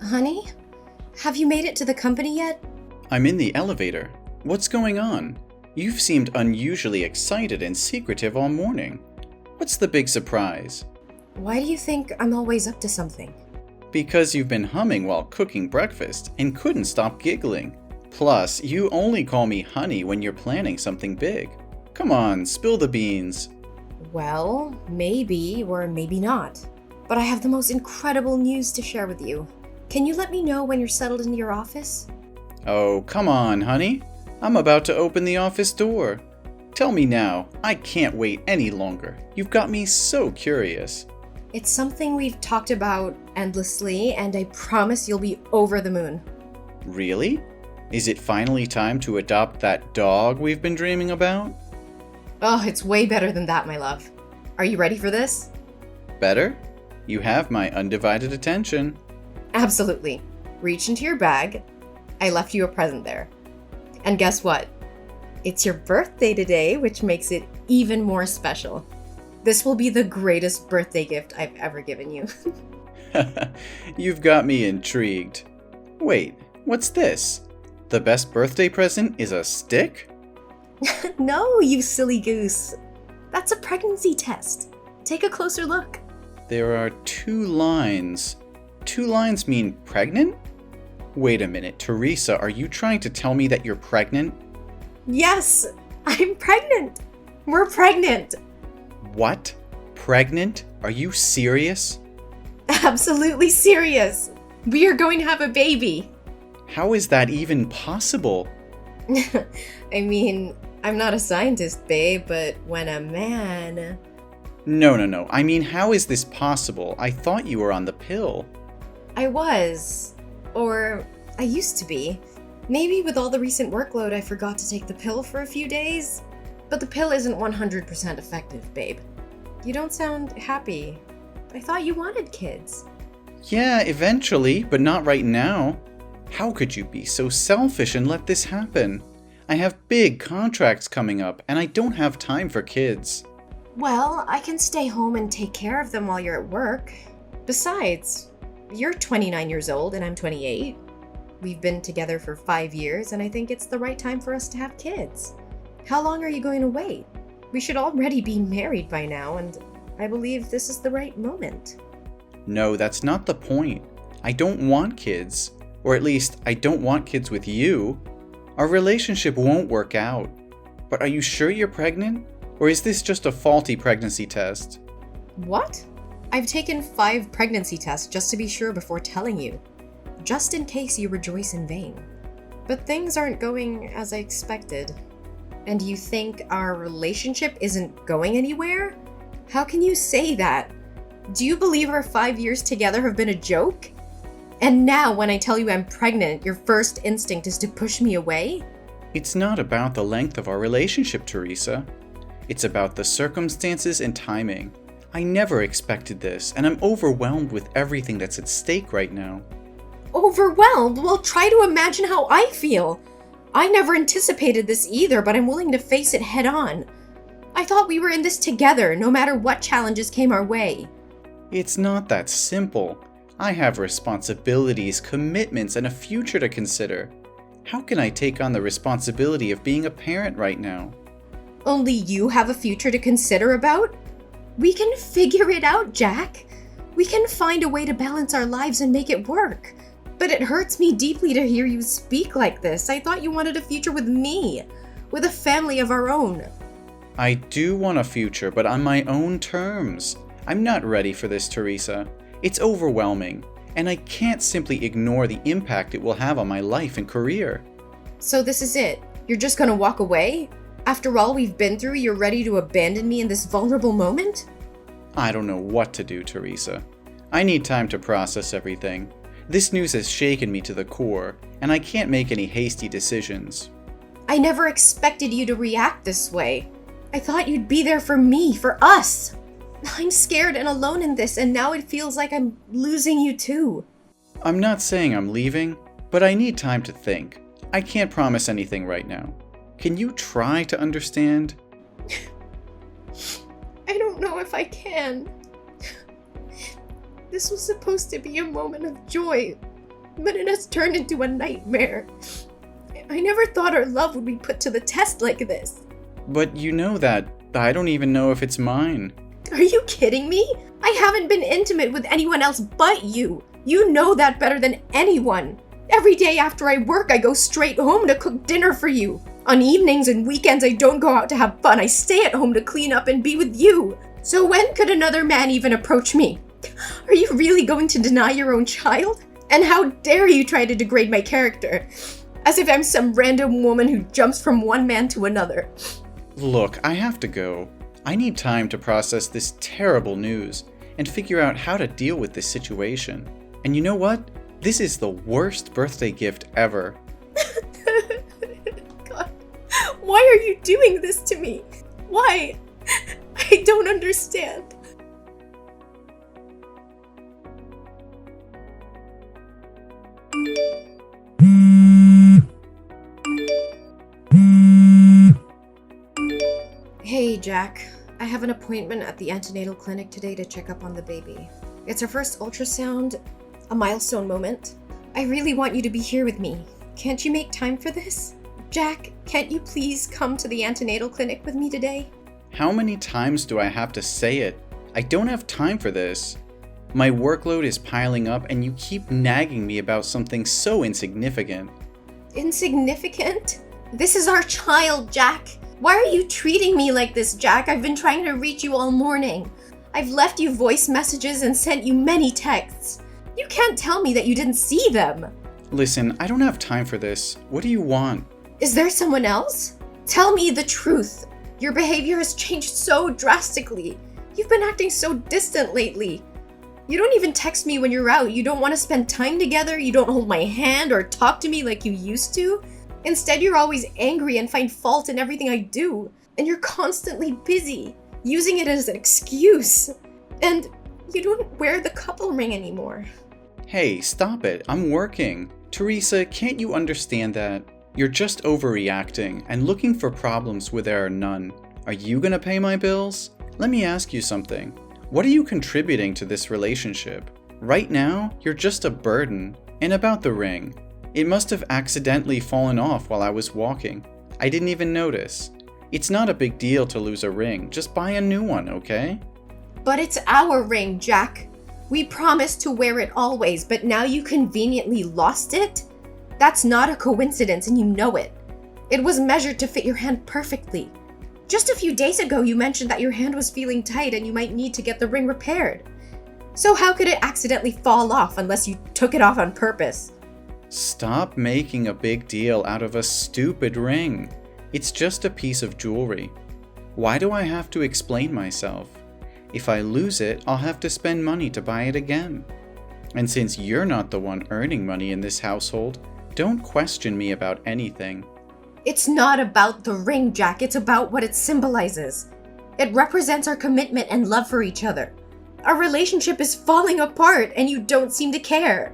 Honey? Have you made it to the company yet? I'm in the elevator. What's going on? You've seemed unusually excited and secretive all morning. What's the big surprise? Why do you think I'm always up to something? Because you've been humming while cooking breakfast and couldn't stop giggling. Plus, you only call me honey when you're planning something big. Come on, spill the beans. Well, maybe or maybe not. But I have the most incredible news to share with you. Can you let me know when you're settled into your office? Oh, come on, honey. I'm about to open the office door. Tell me now. I can't wait any longer. You've got me so curious. It's something we've talked about endlessly, and I promise you'll be over the moon. Really? Is it finally time to adopt that dog we've been dreaming about? Oh, it's way better than that, my love. Are you ready for this? Better? You have my undivided attention. Absolutely. Reach into your bag. I left you a present there. And guess what? It's your birthday today, which makes it even more special. This will be the greatest birthday gift I've ever given you. You've got me intrigued. Wait, what's this? The best birthday present is a stick? No, you silly goose. That's a pregnancy test. Take a closer look. There are 2 lines. 2 lines mean pregnant? Wait a minute, Teresa, are you trying to tell me that you're pregnant? Yes, I'm pregnant. We're pregnant. What? Pregnant? Are you serious? Absolutely serious. We are going to have a baby. How is that even possible? I mean, I'm not a scientist, babe, but when a man... No. I mean, how is this possible? I thought you were on the pill. I was. Or I used to be. Maybe with all the recent workload I forgot to take the pill for a few days. But the pill isn't 100% effective, babe. You don't sound happy. I thought you wanted kids. Yeah, eventually, but not right now. How could you be so selfish and let this happen? I have big contracts coming up, and I don't have time for kids. Well, I can stay home and take care of them while you're at work. Besides, you're 29 years old and I'm 28. We've been together for 5 years, and I think it's the right time for us to have kids. How long are you going to wait? We should already be married by now, and I believe this is the right moment. No, that's not the point. I don't want kids. Or at least, I don't want kids with you. Our relationship won't work out. But are you sure you're pregnant? Or is this just a faulty pregnancy test? What? I've taken 5 pregnancy tests just to be sure before telling you. Just in case you rejoice in vain. But things aren't going as I expected. And you think our relationship isn't going anywhere? How can you say that? Do you believe our 5 years together have been a joke? And now when I tell you I'm pregnant, your first instinct is to push me away? It's not about the length of our relationship, Teresa. It's about the circumstances and timing. I never expected this, and I'm overwhelmed with everything that's at stake right now. Overwhelmed? Well, try to imagine how I feel. I never anticipated this either, but I'm willing to face it head on. I thought we were in this together, no matter what challenges came our way. It's not that simple. I have responsibilities, commitments, and a future to consider. How can I take on the responsibility of being a parent right now? Only you have a future to consider about? We can figure it out, Jack. We can find a way to balance our lives and make it work. But it hurts me deeply to hear you speak like this. I thought you wanted a future with me, with a family of our own. I do want a future, but on my own terms. I'm not ready for this, Teresa. It's overwhelming, and I can't simply ignore the impact it will have on my life and career. So this is it? You're just gonna walk away? After all we've been through, you're ready to abandon me in this vulnerable moment? I don't know what to do, Teresa. I need time to process everything. This news has shaken me to the core, and I can't make any hasty decisions. I never expected you to react this way. I thought you'd be there for me, for us. I'm scared and alone in this, and now it feels like I'm losing you too. I'm not saying I'm leaving, but I need time to think. I can't promise anything right now. Can you try to understand? I don't know if I can. This was supposed to be a moment of joy, but it has turned into a nightmare. I never thought our love would be put to the test like this. But you know that I don't even know if it's mine. Are you kidding me? I haven't been intimate with anyone else but you. You know that better than anyone. Every day after I work, I go straight home to cook dinner for you. On evenings and weekends, I don't go out to have fun. I stay at home to clean up and be with you. So when could another man even approach me? Are you really going to deny your own child? And how dare you try to degrade my character? As if I'm some random woman who jumps from one man to another. Look, I have to go. I need time to process this terrible news and figure out how to deal with this situation. And you know what? This is the worst birthday gift ever. God, why are you doing this to me? Why? I don't understand. Hey, Jack. I have an appointment at the antenatal clinic today to check up on the baby. It's her first ultrasound, a milestone moment. I really want you to be here with me. Can't you make time for this? Jack, can't you please come to the antenatal clinic with me today? How many times do I have to say it? I don't have time for this. My workload is piling up and you keep nagging me about something so insignificant. Insignificant? This is our child, Jack. Why are you treating me like this, Jack? I've been trying to reach you all morning. I've left you voice messages and sent you many texts. You can't tell me that you didn't see them. Listen, I don't have time for this. What do you want? Is there someone else? Tell me the truth. Your behavior has changed so drastically. You've been acting so distant lately. You don't even text me when you're out. You don't want to spend time together. You don't hold my hand or talk to me like you used to. Instead, you're always angry and find fault in everything I do. And you're constantly busy, using it as an excuse. And you don't wear the couple ring anymore. Hey, stop it. I'm working. Teresa, can't you understand that? You're just overreacting and looking for problems where there are none. Are you gonna pay my bills? Let me ask you something. What are you contributing to this relationship? Right now, you're just a burden. And about the ring, it must have accidentally fallen off while I was walking. I didn't even notice. It's not a big deal to lose a ring. Just buy a new one, okay? But it's our ring, Jack. We promised to wear it always, but now you conveniently lost it? That's not a coincidence, and you know it. It was measured to fit your hand perfectly. Just a few days ago, you mentioned that your hand was feeling tight and you might need to get the ring repaired. So how could it accidentally fall off unless you took it off on purpose? Stop making a big deal out of a stupid ring. It's just a piece of jewelry. Why do I have to explain myself? If I lose it, I'll have to spend money to buy it again. And since you're not the one earning money in this household, don't question me about anything. It's not about the ring, Jack. It's about what it symbolizes. It represents our commitment and love for each other. Our relationship is falling apart and you don't seem to care.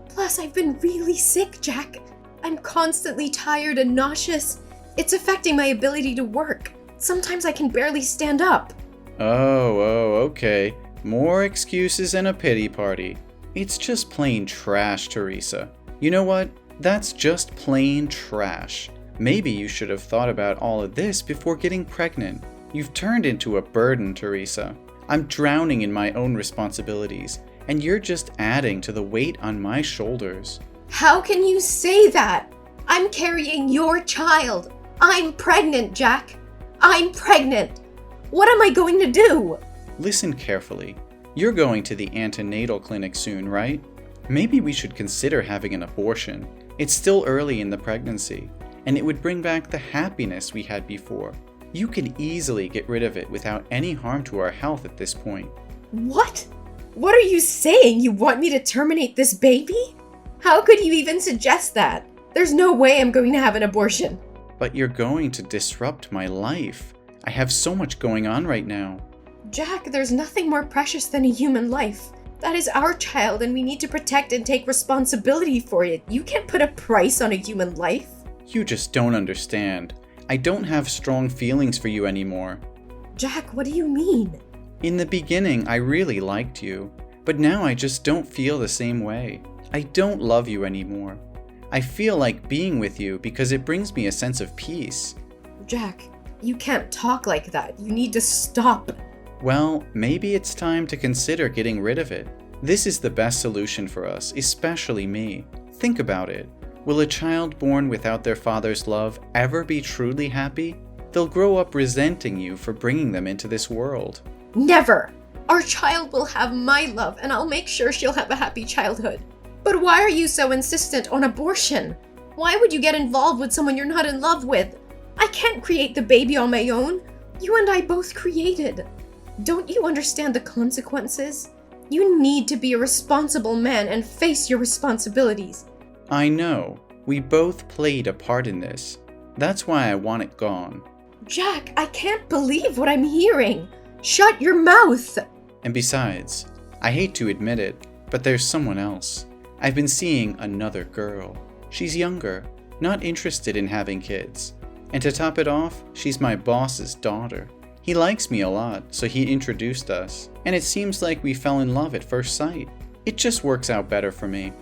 Plus, I've been really sick, Jack. I'm constantly tired and nauseous. It's affecting my ability to work. Sometimes I can barely stand up. Oh, okay. More excuses and a pity party. It's just plain trash, Teresa. You know what? That's just plain trash. Maybe you should have thought about all of this before getting pregnant. You've turned into a burden, Teresa. I'm drowning in my own responsibilities, and you're just adding to the weight on my shoulders. How can you say that? I'm carrying your child. I'm pregnant, Jack. I'm pregnant. What am I going to do? Listen carefully. You're going to the antenatal clinic soon, right? Maybe we should consider having an abortion. It's still early in the pregnancy, and it would bring back the happiness we had before. You can easily get rid of it without any harm to our health at this point. What? What are you saying? You want me to terminate this baby? How could you even suggest that? There's no way I'm going to have an abortion. But you're going to disrupt my life. I have so much going on right now. Jack, there's nothing more precious than a human life. That is our child, and we need to protect and take responsibility for it. You can't put a price on a human life. You just don't understand. I don't have strong feelings for you anymore. Jack, what do you mean? In the beginning, I really liked you, but now I just don't feel the same way. I don't love you anymore. I feel like being with you because it brings me a sense of peace. Jack, you can't talk like that. You need to stop. Well, maybe it's time to consider getting rid of it. This is the best solution for us, especially me. Think about it. Will a child born without their father's love ever be truly happy? They'll grow up resenting you for bringing them into this world. Never! Our child will have my love, and I'll make sure she'll have a happy childhood. But why are you so insistent on abortion? Why would you get involved with someone you're not in love with? I can't create the baby on my own. You and I both created. Don't you understand the consequences? You need to be a responsible man and face your responsibilities. I know. We both played a part in this. That's why I want it gone. Jack, I can't believe what I'm hearing. Shut your mouth! And besides, I hate to admit it, but there's someone else. I've been seeing another girl. She's younger, not interested in having kids. And to top it off, she's my boss's daughter. He likes me a lot, so he introduced us. And it seems like we fell in love at first sight. It just works out better for me.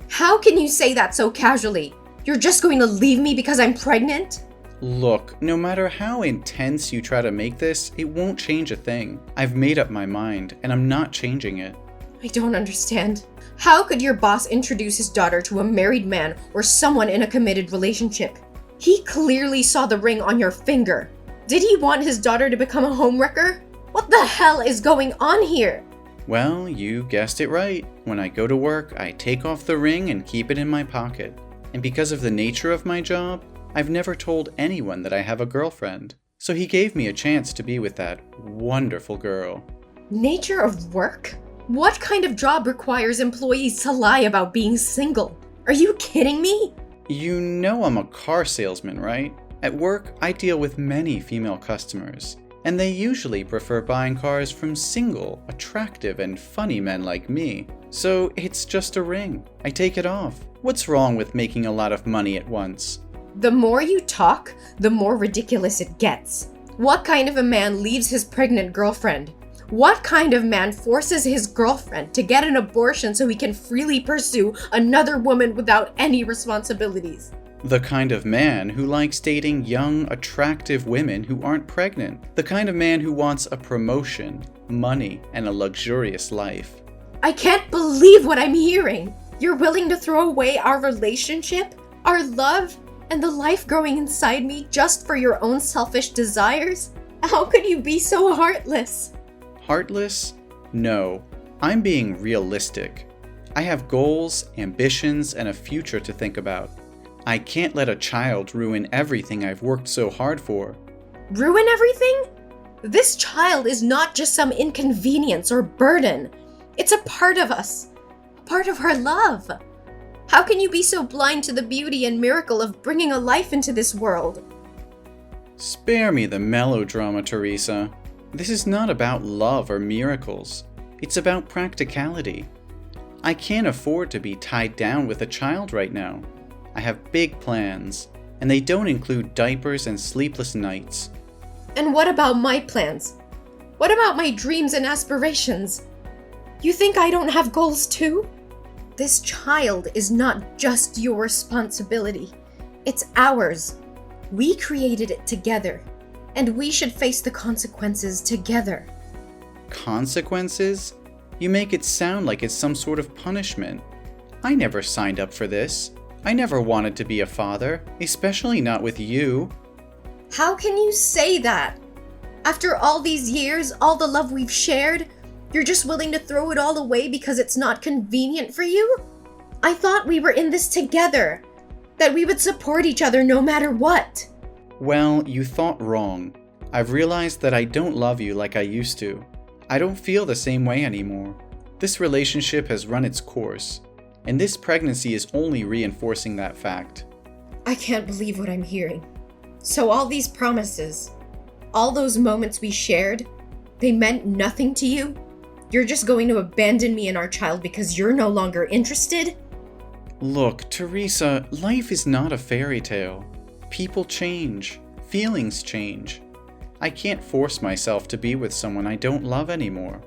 How can you say that so casually? You're just going to leave me because I'm pregnant? Look, no matter how intense you try to make this, it won't change a thing. I've made up my mind, and I'm not changing it. I don't understand. How could your boss introduce his daughter to a married man or someone in a committed relationship? He clearly saw the ring on your finger. Did he want his daughter to become a homewrecker? What the hell is going on here? Well, you guessed it right. When I go to work, I take off the ring and keep it in my pocket. And because of the nature of my job, I've never told anyone that I have a girlfriend. So he gave me a chance to be with that wonderful girl. Nature of work? What kind of job requires employees to lie about being single? Are you kidding me? You know I'm a car salesman, right? At work, I deal with many female customers, and they usually prefer buying cars from single, attractive, and funny men like me. So it's just a ring. I take it off. What's wrong with making a lot of money at once? The more you talk, the more ridiculous it gets. What kind of a man leaves his pregnant girlfriend? What kind of man forces his girlfriend to get an abortion so he can freely pursue another woman without any responsibilities? The kind of man who likes dating young, attractive women who aren't pregnant. The kind of man who wants a promotion, money, and a luxurious life. I can't believe what I'm hearing. You're willing to throw away our relationship, our love, and the life growing inside me just for your own selfish desires? How could you be so heartless? Heartless? No. I'm being realistic. I have goals, ambitions, and a future to think about. I can't let a child ruin everything I've worked so hard for. Ruin everything? This child is not just some inconvenience or burden. It's a part of us, a part of our love. How can you be so blind to the beauty and miracle of bringing a life into this world? Spare me the melodrama, Teresa. This is not about love or miracles. It's about practicality. I can't afford to be tied down with a child right now. I have big plans, and they don't include diapers and sleepless nights. And what about my plans? What about my dreams and aspirations? You think I don't have goals too? This child is not just your responsibility. It's ours. We created it together, and we should face the consequences together. Consequences? You make it sound like it's some sort of punishment. I never signed up for this. I never wanted to be a father, especially not with you. How can you say that? After all these years, all the love we've shared, you're just willing to throw it all away because it's not convenient for you? I thought we were in this together, that we would support each other no matter what. Well, you thought wrong. I've realized that I don't love you like I used to. I don't feel the same way anymore. This relationship has run its course, and this pregnancy is only reinforcing that fact. I can't believe what I'm hearing. So all these promises, all those moments we shared, they meant nothing to you? You're just going to abandon me and our child because you're no longer interested? Look, Teresa, life is not a fairy tale. People change. Feelings change. I can't force myself to be with someone I don't love anymore.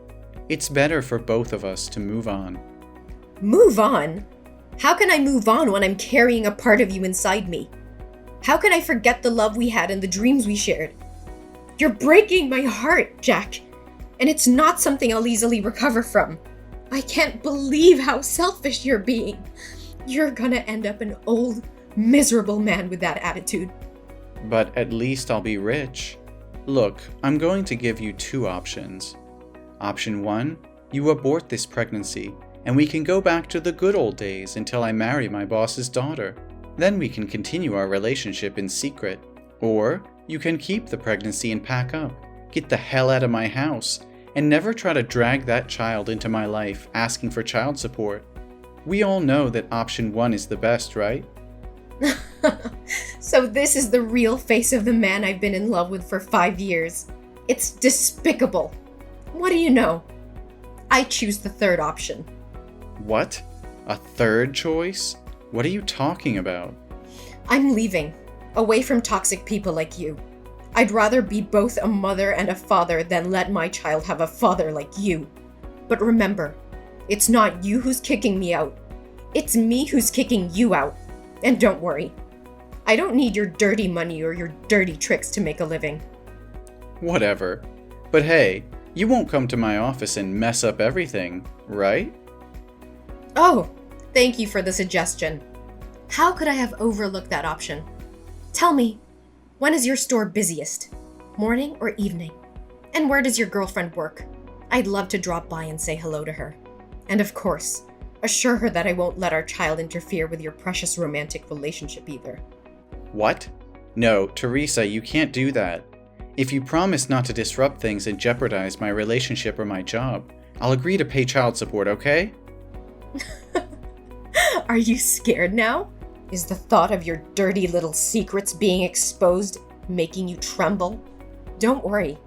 It's better for both of us to move on. Move on? How can I move on when I'm carrying a part of you inside me? How can I forget the love we had and the dreams we shared? You're breaking my heart, Jack, and it's not something I'll easily recover from. I can't believe how selfish you're being. You're gonna end up an old, miserable man with that attitude. But at least I'll be rich. Look, I'm going to give you two options. Option 1, you abort this pregnancy, and we can go back to the good old days until I marry my boss's daughter. Then we can continue our relationship in secret. Or you can keep the pregnancy and pack up, get the hell out of my house, and never try to drag that child into my life asking for child support. We all know that option 1 is the best, right? So this is the real face of the man I've been in love with for 5 years. It's despicable. What do you know? I choose the third option. What? A third choice? What are you talking about? I'm leaving, away from toxic people like you. I'd rather be both a mother and a father than let my child have a father like you. But remember, it's not you who's kicking me out. It's me who's kicking you out. And don't worry, I don't need your dirty money or your dirty tricks to make a living. Whatever. But hey, you won't come to my office and mess up everything, right? Oh, thank you for the suggestion. How could I have overlooked that option? Tell me, when is your store busiest? Morning or evening? And where does your girlfriend work? I'd love to drop by and say hello to her. And of course, assure her that I won't let our child interfere with your precious romantic relationship either. What? No, Teresa, you can't do that. If you promise not to disrupt things and jeopardize my relationship or my job, I'll agree to pay child support, okay? Are you scared now? Is the thought of your dirty little secrets being exposed making you tremble? Don't worry,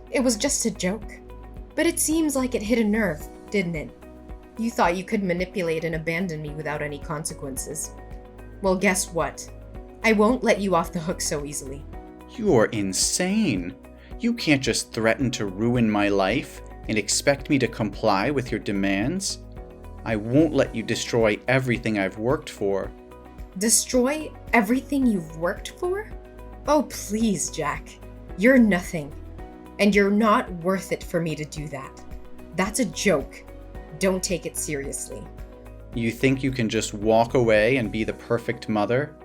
it was just a joke. But it seems like it hit a nerve, didn't it? You thought you could manipulate and abandon me without any consequences. Well, guess what? I won't let you off the hook so easily. You're insane. You can't just threaten to ruin my life and expect me to comply with your demands. I won't let you destroy everything I've worked for. Destroy everything you've worked for? Oh, please, Jack. You're nothing. And you're not worth it for me to do that. That's a joke. Don't take it seriously. You think you can just walk away and be the perfect mother?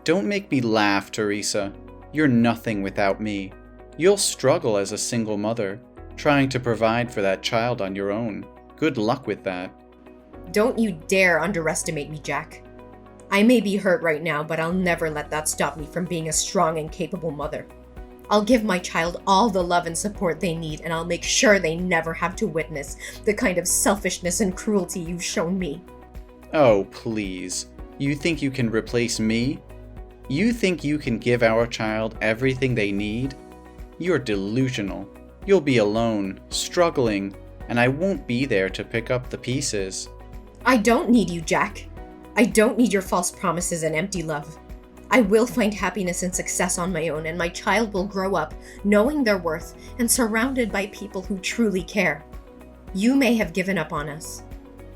Don't make me laugh, Teresa. You're nothing without me. You'll struggle as a single mother, trying to provide for that child on your own. Good luck with that. Don't you dare underestimate me, Jack. I may be hurt right now, but I'll never let that stop me from being a strong and capable mother. I'll give my child all the love and support they need, and I'll make sure they never have to witness the kind of selfishness and cruelty you've shown me. Oh, please. You think you can replace me? You think you can give our child everything they need? You're delusional. You'll be alone, struggling, and I won't be there to pick up the pieces. I don't need you, Jack. I don't need your false promises and empty love. I will find happiness and success on my own, and my child will grow up knowing their worth and surrounded by people who truly care. You may have given up on us,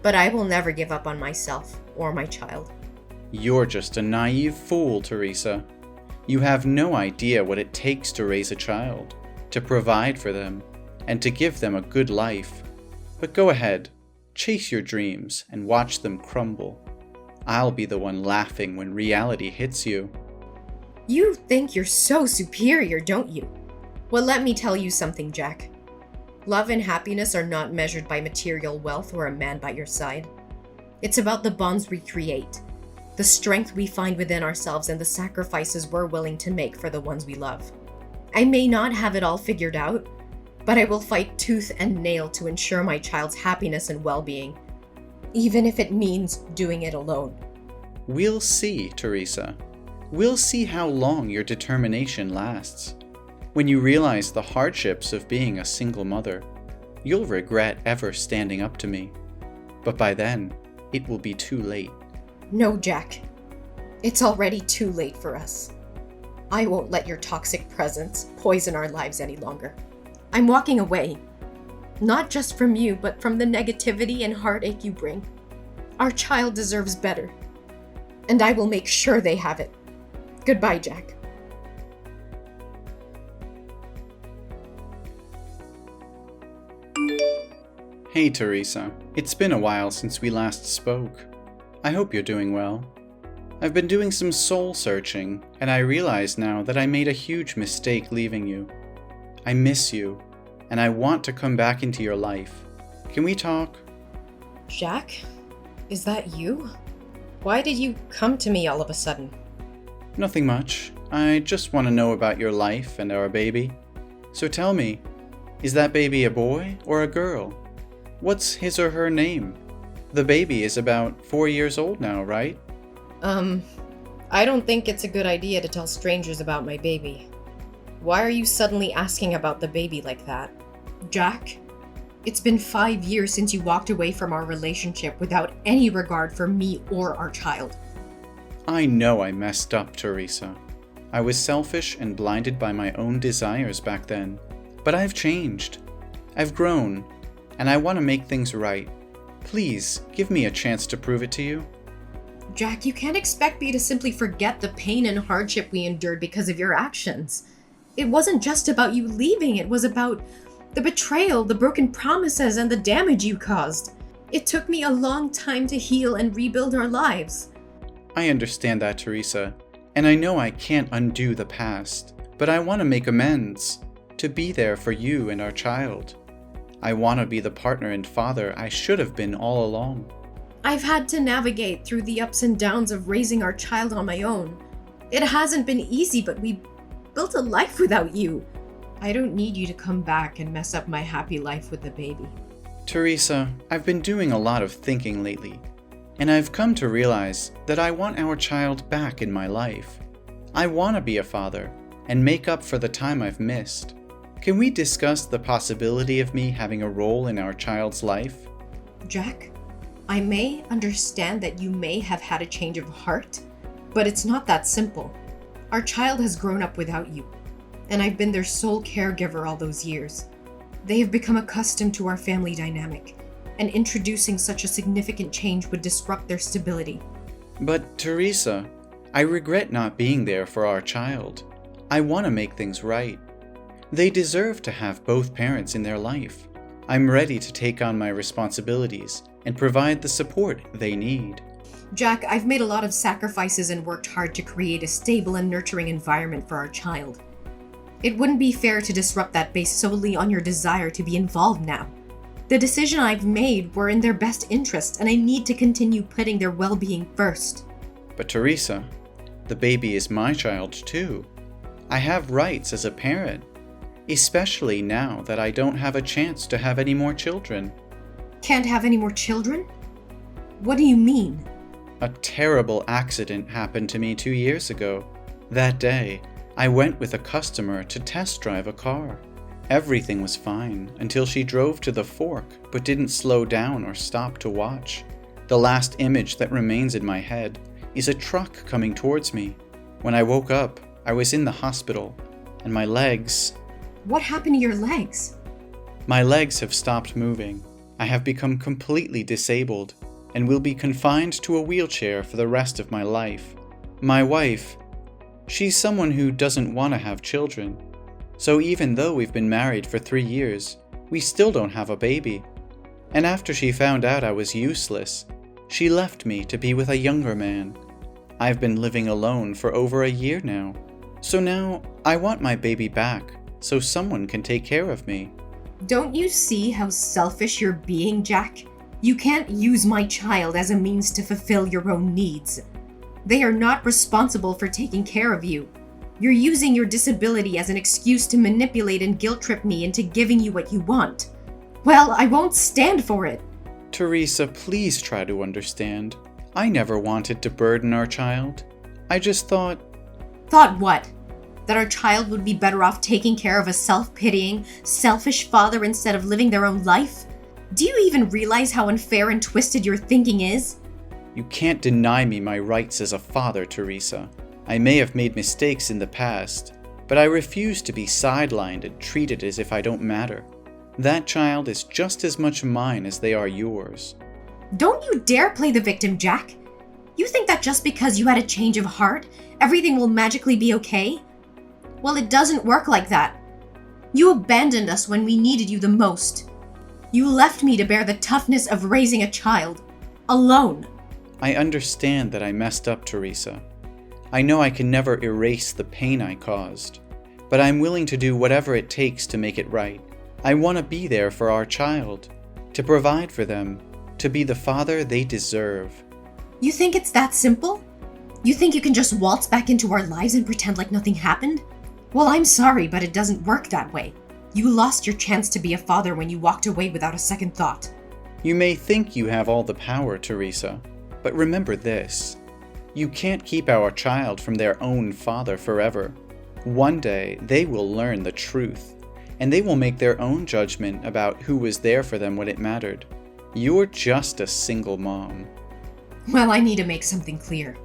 but I will never give up on myself or my child. You're just a naive fool, Teresa. You have no idea what it takes to raise a child, to provide for them, and to give them a good life. But go ahead, chase your dreams and watch them crumble. I'll be the one laughing when reality hits you. You think you're so superior, don't you? Well, let me tell you something, Jack. Love and happiness are not measured by material wealth or a man by your side. It's about the bonds we create, the strength we find within ourselves, and the sacrifices we're willing to make for the ones we love. I may not have it all figured out, but I will fight tooth and nail to ensure my child's happiness and well-being, even if it means doing it alone. We'll see, Teresa. We'll see how long your determination lasts. When you realize the hardships of being a single mother, you'll regret ever standing up to me. But by then, it will be too late. No, Jack. It's already too late for us. I won't let your toxic presence poison our lives any longer. I'm walking away. Not just from you, but from the negativity and heartache you bring. Our child deserves better. And I will make sure they have it. Goodbye, Jack. Hey Teresa, it's been a while since we last spoke. I hope you're doing well. I've been doing some soul searching, and I realize now that I made a huge mistake leaving you. I miss you, and I want to come back into your life. Can we talk? Jack? Is that you? Why did you come to me all of a sudden? Nothing much. I just want to know about your life and our baby. So tell me, is that baby a boy or a girl? What's his or her name? The baby is about 4 years old now, right? I don't think it's a good idea to tell strangers about my baby. Why are you suddenly asking about the baby like that? Jack, it's been 5 years since you walked away from our relationship without any regard for me or our child. I know I messed up, Teresa. I was selfish and blinded by my own desires back then. But I've changed. I've grown, and I want to make things right. Please, give me a chance to prove it to you. Jack, you can't expect me to simply forget the pain and hardship we endured because of your actions. It wasn't just about you leaving, it was about the betrayal, the broken promises, and the damage you caused. It took me a long time to heal and rebuild our lives. I understand that, Teresa, and I know I can't undo the past, but I want to make amends, to be there for you and our child. I want to be the partner and father I should have been all along. I've had to navigate through the ups and downs of raising our child on my own. It hasn't been easy, but we built a life without you. I don't need you to come back and mess up my happy life with the baby. Teresa, I've been doing a lot of thinking lately, and I've come to realize that I want our child back in my life. I want to be a father and make up for the time I've missed. Can we discuss the possibility of me having a role in our child's life? Jack, I may understand that you may have had a change of heart, but it's not that simple. Our child has grown up without you, and I've been their sole caregiver all those years. They have become accustomed to our family dynamic, and introducing such a significant change would disrupt their stability. But Teresa, I regret not being there for our child. I want to make things right. They deserve to have both parents in their life. I'm ready to take on my responsibilities and provide the support they need. Jack, I've made a lot of sacrifices and worked hard to create a stable and nurturing environment for our child. It wouldn't be fair to disrupt that based solely on your desire to be involved now. The decision I've made were in their best interest, and I need to continue putting their well-being first. But Teresa, the baby is my child too. I have rights as a parent, especially now that I don't have a chance to have any more children. Can't have any more children? What do you mean? A terrible accident happened to me 2 years ago. That day, I went with a customer to test drive a car. Everything was fine until she drove to the fork but didn't slow down or stop to watch. The last image that remains in my head is a truck coming towards me. When I woke up, I was in the hospital, and my legs... What happened to your legs? My legs have stopped moving. I have become completely disabled and will be confined to a wheelchair for the rest of my life. My wife, she's someone who doesn't want to have children. So even though we've been married for 3 years, we still don't have a baby. And after she found out I was useless, she left me to be with a younger man. I've been living alone for over a year now. So now I want my baby back so someone can take care of me. Don't you see how selfish you're being, Jack? You can't use my child as a means to fulfill your own needs. They are not responsible for taking care of you. You're using your disability as an excuse to manipulate and guilt-trip me into giving you what you want. Well, I won't stand for it. Teresa, please try to understand. I never wanted to burden our child. I just thought... Thought what? That our child would be better off taking care of a self-pitying, selfish father instead of living their own life? Do you even realize how unfair and twisted your thinking is? You can't deny me my rights as a father, Teresa. I may have made mistakes in the past, but I refuse to be sidelined and treated as if I don't matter. That child is just as much mine as they are yours. Don't you dare play the victim, Jack. You think that just because you had a change of heart, everything will magically be okay? Well, it doesn't work like that. You abandoned us when we needed you the most. You left me to bear the toughness of raising a child, alone. I understand that I messed up, Teresa. I know I can never erase the pain I caused, but I'm willing to do whatever it takes to make it right. I want to be there for our child, to provide for them, to be the father they deserve. You think it's that simple? You think you can just waltz back into our lives and pretend like nothing happened? Well, I'm sorry, but it doesn't work that way. You lost your chance to be a father when you walked away without a second thought. You may think you have all the power, Teresa, but remember this. You can't keep our child from their own father forever. One day, they will learn the truth, and they will make their own judgment about who was there for them when it mattered. You're just a single mom. Well, I need to make something clear.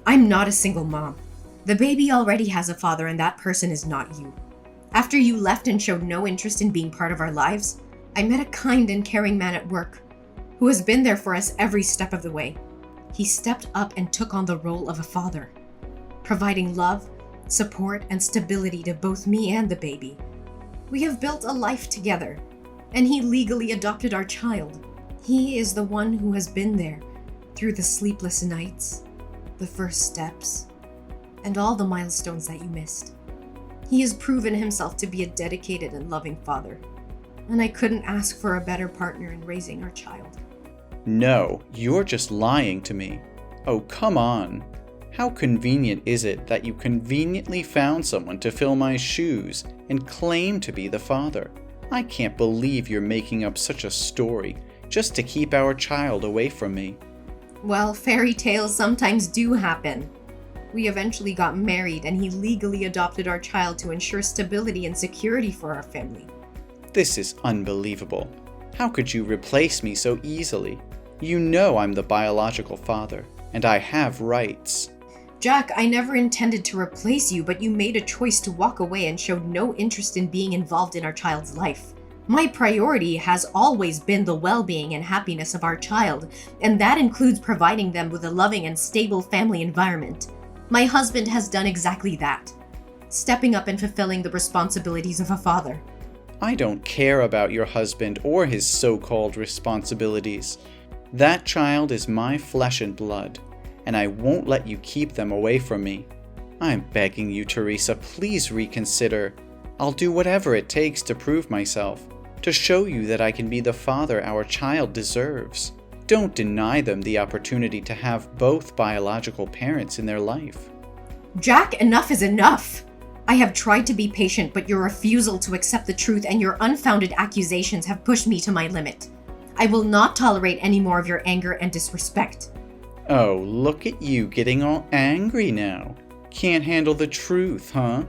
I'm not a single mom. The baby already has a father, and that person is not you. After you left and showed no interest in being part of our lives, I met a kind and caring man at work who has been there for us every step of the way. He stepped up and took on the role of a father, providing love, support, and stability to both me and the baby. We have built a life together, and he legally adopted our child. He is the one who has been there through the sleepless nights, the first steps, and all the milestones that you missed. He has proven himself to be a dedicated and loving father, and I couldn't ask for a better partner in raising our child. No, you're just lying to me. Oh, come on. How convenient is it that you conveniently found someone to fill my shoes and claim to be the father? I can't believe you're making up such a story just to keep our child away from me. Well, fairy tales sometimes do happen. We eventually got married, and he legally adopted our child to ensure stability and security for our family. This is unbelievable. How could you replace me so easily? You know I'm the biological father, and I have rights. Jack, I never intended to replace you, but you made a choice to walk away and showed no interest in being involved in our child's life. My priority has always been the well-being and happiness of our child, and that includes providing them with a loving and stable family environment. My husband has done exactly that, stepping up and fulfilling the responsibilities of a father. I don't care about your husband or his so-called responsibilities. That child is my flesh and blood, and I won't let you keep them away from me. I'm begging you, Teresa, please reconsider. I'll do whatever it takes to prove myself, to show you that I can be the father our child deserves. Don't deny them the opportunity to have both biological parents in their life. Jack, enough is enough! I have tried to be patient, but your refusal to accept the truth and your unfounded accusations have pushed me to my limit. I will not tolerate any more of your anger and disrespect. Oh, look at you getting all angry now. Can't handle the truth, huh?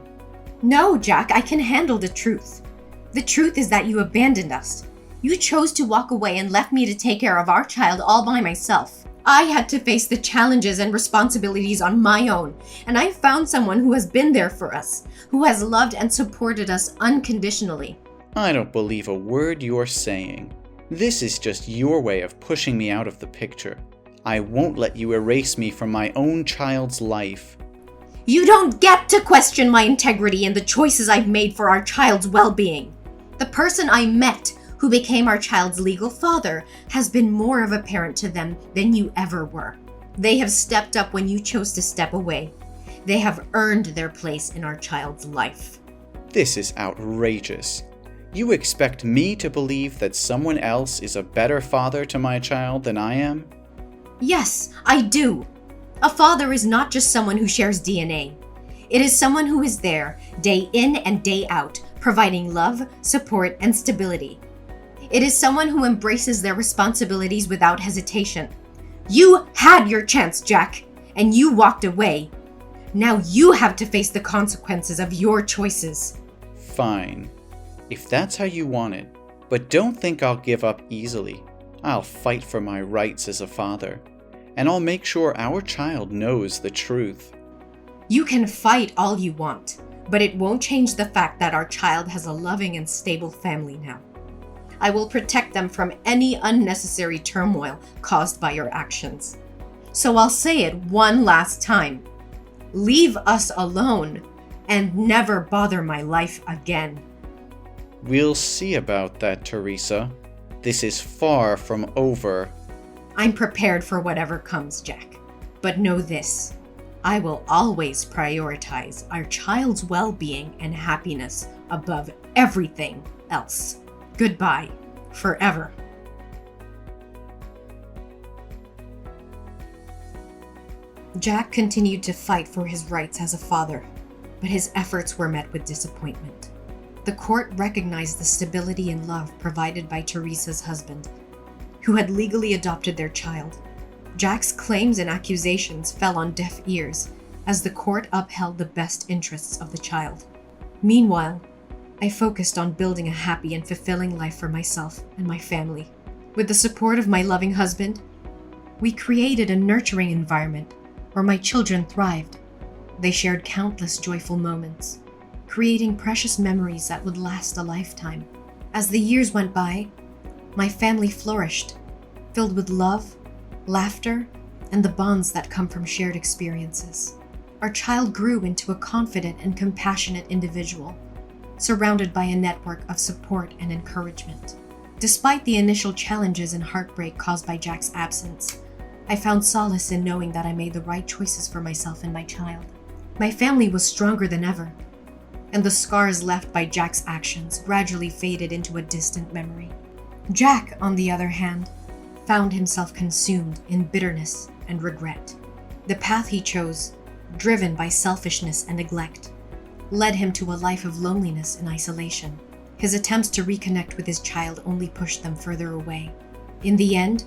No, Jack, I can handle the truth. The truth is that you abandoned us. You chose to walk away and left me to take care of our child all by myself. I had to face the challenges and responsibilities on my own, and I found someone who has been there for us, who has loved and supported us unconditionally. I don't believe a word you're saying. This is just your way of pushing me out of the picture. I won't let you erase me from my own child's life. You don't get to question my integrity and the choices I've made for our child's well-being. The person I met, who became our child's legal father, has been more of a parent to them than you ever were. They have stepped up when you chose to step away. They have earned their place in our child's life. This is outrageous. You expect me to believe that someone else is a better father to my child than I am? Yes, I do. A father is not just someone who shares DNA. It is someone who is there, day in and day out, providing love, support, and stability. It is someone who embraces their responsibilities without hesitation. You had your chance, Jack, and you walked away. Now you have to face the consequences of your choices. Fine, if that's how you want it, but don't think I'll give up easily. I'll fight for my rights as a father, and I'll make sure our child knows the truth. You can fight all you want, but it won't change the fact that our child has a loving and stable family now. I will protect them from any unnecessary turmoil caused by your actions. So I'll say it one last time. Leave us alone and never bother my life again. We'll see about that, Teresa. This is far from over. I'm prepared for whatever comes, Jack. But know this. I will always prioritize our child's well-being and happiness above everything else. Goodbye, forever. Jack continued to fight for his rights as a father, but his efforts were met with disappointment. The court recognized the stability and love provided by Teresa's husband, who had legally adopted their child. Jack's claims and accusations fell on deaf ears as the court upheld the best interests of the child. Meanwhile, I focused on building a happy and fulfilling life for myself and my family. With the support of my loving husband, we created a nurturing environment where my children thrived. They shared countless joyful moments, creating precious memories that would last a lifetime. As the years went by, my family flourished, filled with love, laughter, and the bonds that come from shared experiences. Our child grew into a confident and compassionate individual, surrounded by a network of support and encouragement. Despite the initial challenges and heartbreak caused by Jack's absence, I found solace in knowing that I made the right choices for myself and my child. My family was stronger than ever, and the scars left by Jack's actions gradually faded into a distant memory. Jack, on the other hand, found himself consumed in bitterness and regret. The path he chose, driven by selfishness and neglect, led him to a life of loneliness and isolation. His attempts to reconnect with his child only pushed them further away. In the end,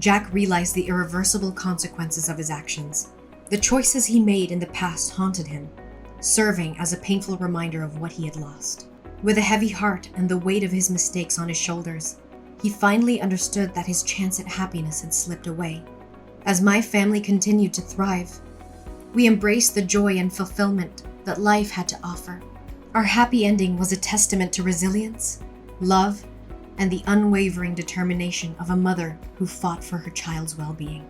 Jack realized the irreversible consequences of his actions. The choices he made in the past haunted him, serving as a painful reminder of what he had lost. With a heavy heart and the weight of his mistakes on his shoulders, he finally understood that his chance at happiness had slipped away. As my family continued to thrive, we embraced the joy and fulfillment that life had to offer. Our happy ending was a testament to resilience, love, and the unwavering determination of a mother who fought for her child's well-being.